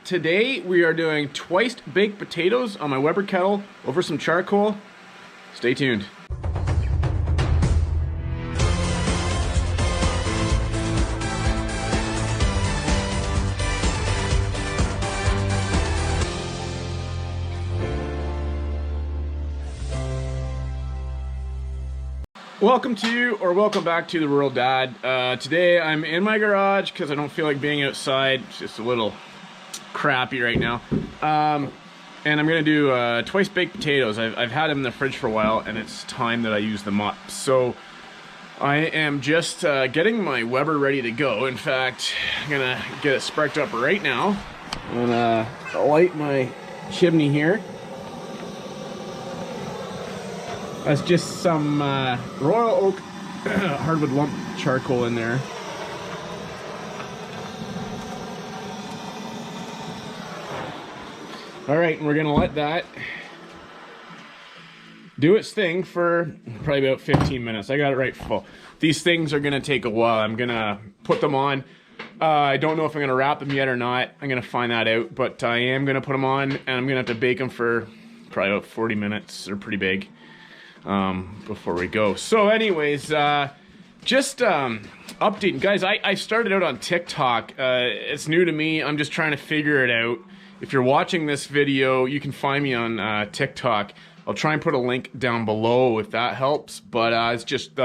Today we are doing twice baked potatoes on my Weber kettle over some charcoal. Stay tuned. Welcome back to The Rural Dad. Today I'm in my garage because I don't feel like being outside. It's just a little crappy right now. And I'm gonna do twice baked potatoes. I've had them in the fridge for a while and it's time that I use them up. So I am just getting my Weber ready to go. In fact, I'm gonna get it sparked up right now. I'm gonna light my chimney here. That's just some Royal Oak hardwood lump charcoal in there. Alright, and we're gonna let that do its thing for probably about 15 minutes. I got it right full. These things are gonna take a while. I'm gonna put them on. I don't know if I'm gonna wrap them yet or not. I'm gonna find that out, but I am gonna put them on and I'm gonna have to bake them for probably about 40 minutes. They're pretty big. Before we go. So anyways, just updating. Guys, I started out on TikTok. It's new to me. I'm just trying to figure it out. If you're watching this video, you can find me on TikTok. I'll try and put a link down below if that helps. But it's just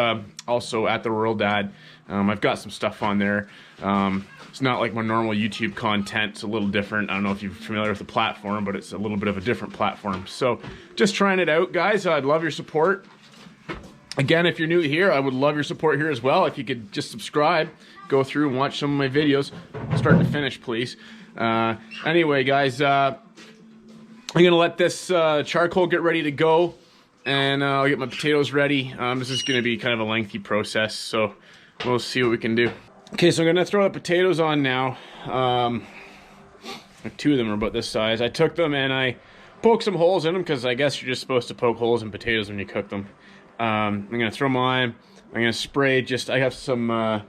also at The Rural Dad. I've got some stuff on there. It's not like my normal YouTube content. It's a little different. I don't know if you're familiar with the platform, but it's a little bit of a different platform. So just trying it out, guys. I'd love your support. Again, if you're new here, I would love your support here as well. If you could just subscribe, go through and watch some of my videos, start to finish, please. Anyway, guys, I'm gonna let this charcoal get ready to go, and I'll get my potatoes ready. This is gonna be kind of a lengthy process, so we'll see what we can do. Okay, so I'm gonna throw the potatoes on now. Two of them are about this size. I took them and I poked some holes in them because I guess you're just supposed to poke holes in potatoes when you cook them. I'm gonna throw them on. I'm gonna spray I have some, I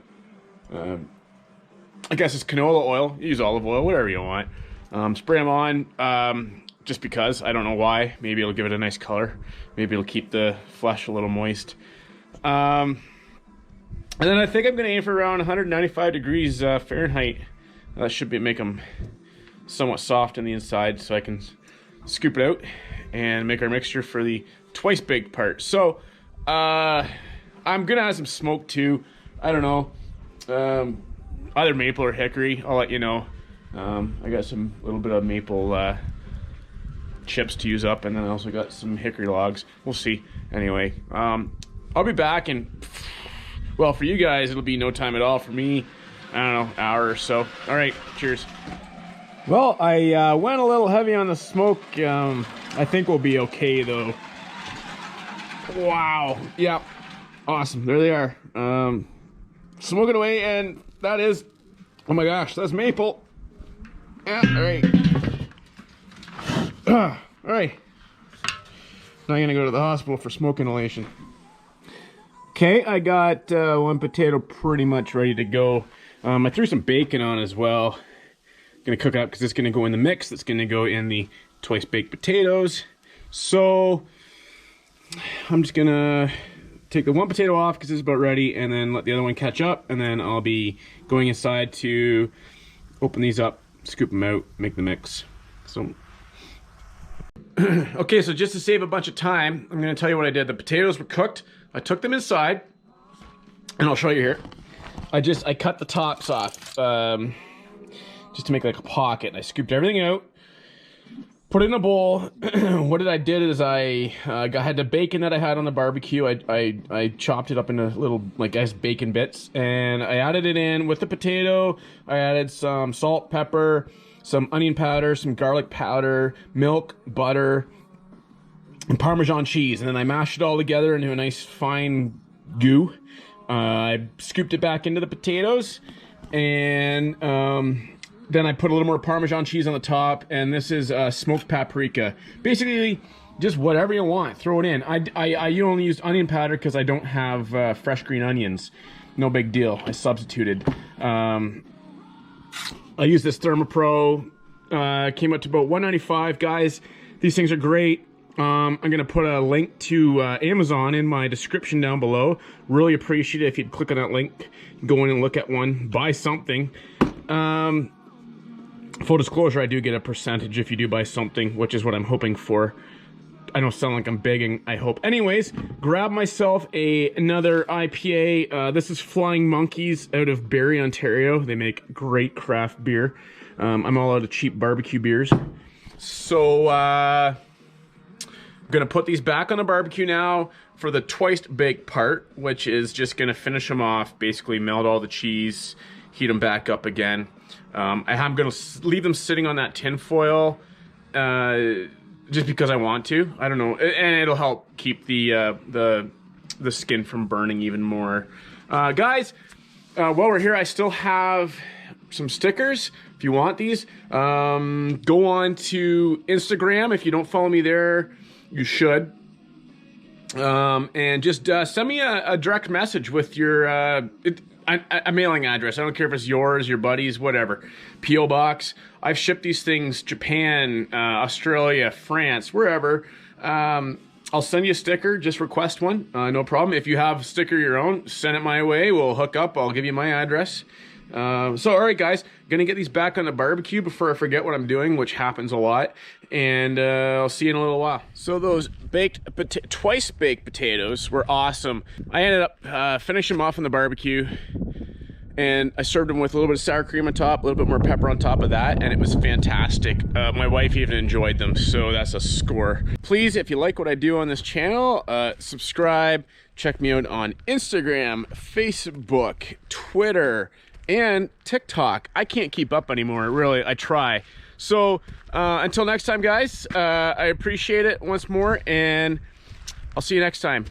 guess it's canola oil. Use olive oil, whatever you want. Spray them on just because. I don't know why. Maybe it'll give it a nice color. Maybe it'll keep the flesh a little moist. And then I think I'm going to aim for around 195 degrees Fahrenheit. That should make them somewhat soft on the inside, so I can scoop it out and make our mixture for the twice baked part. So I'm going to add some smoke too. I don't know, either maple or hickory. I'll let you know. I got some little bit of maple chips to use up, and then I also got some hickory logs. We'll see. Anyway, I'll be back and... Well, for you guys, it'll be no time at all. For me, I don't know, hour or so. All right, cheers. Well, I went a little heavy on the smoke. I think we'll be okay, though. Wow. Yeah. Awesome. There they are. Smoking away, and that is... Oh, my gosh, that's maple. Yeah, all right. All right. Now I'm going to go to the hospital for smoke inhalation. Okay, I got one potato pretty much ready to go. I threw some bacon on as well. Gonna cook up because it's gonna go in the mix. That's gonna go in the twice baked potatoes. So I'm just gonna take the one potato off because it's about ready, and then let the other one catch up, and then I'll be going inside to open these up, scoop them out, make the mix. So okay, so just to save a bunch of time, I'm gonna tell you what I did. The potatoes were cooked. I took them inside, and I'll show you here. I cut the tops off, just to make like a pocket, and I scooped everything out, put it in a bowl. What I did is I had the bacon that I had on the barbecue. I chopped it up into little, like, as bacon bits, and I added it in with the potato. I added some salt, pepper, some onion powder, some garlic powder, milk, butter, and Parmesan cheese, and then I mashed it all together into a nice fine goo. I scooped it back into the potatoes, and then I put a little more Parmesan cheese on the top, and this is smoked paprika. Basically, just whatever you want, throw it in. I only used onion powder because I don't have fresh green onions. No big deal. I substituted. I used this Thermopro Came out to about $1.95, guys. These things are great. I'm gonna put a link to Amazon in my description down below. Really appreciate it if you'd click on that link, go in and look at one, buy something. Full disclosure, I do get a percentage if you do buy something, which is what I'm hoping for. I don't sound like I'm begging, I hope. Anyways, grab myself another IPA. This is Flying Monkeys out of Barrie, Ontario. They make great craft beer. I'm all out of cheap barbecue beers. So, I'm gonna put these back on the barbecue now for the twice baked part, which is just gonna finish them off, basically melt all the cheese, heat them back up again. I'm gonna leave them sitting on that tin foil, just because I want to. I don't know, and it'll help keep the skin from burning even more. Guys, while we're here, I still have some stickers. If you want these, go on to Instagram. If you don't follow me there, you should. And just send me a direct message with your a mailing address. I don't care if it's yours, your buddies, whatever. P.O. Box. I've shipped these things Japan, Australia, France, wherever. I'll send you a sticker. Just request one. No problem. If you have a sticker of your own, send it my way. We'll hook up. I'll give you my address. So, all right, guys. Gonna get these back on the barbecue before I forget what I'm doing, which happens a lot. And I'll see you in a little while. So those twice baked potatoes were awesome. I ended up finishing them off on the barbecue, and I served them with a little bit of sour cream on top, a little bit more pepper on top of that, and it was fantastic. My wife even enjoyed them, so that's a score. Please, if you like what I do on this channel, subscribe. Check me out on Instagram, Facebook, Twitter, and TikTok. I can't keep up anymore, really. I try. So until next time, guys, I appreciate it once more, and I'll see you next time.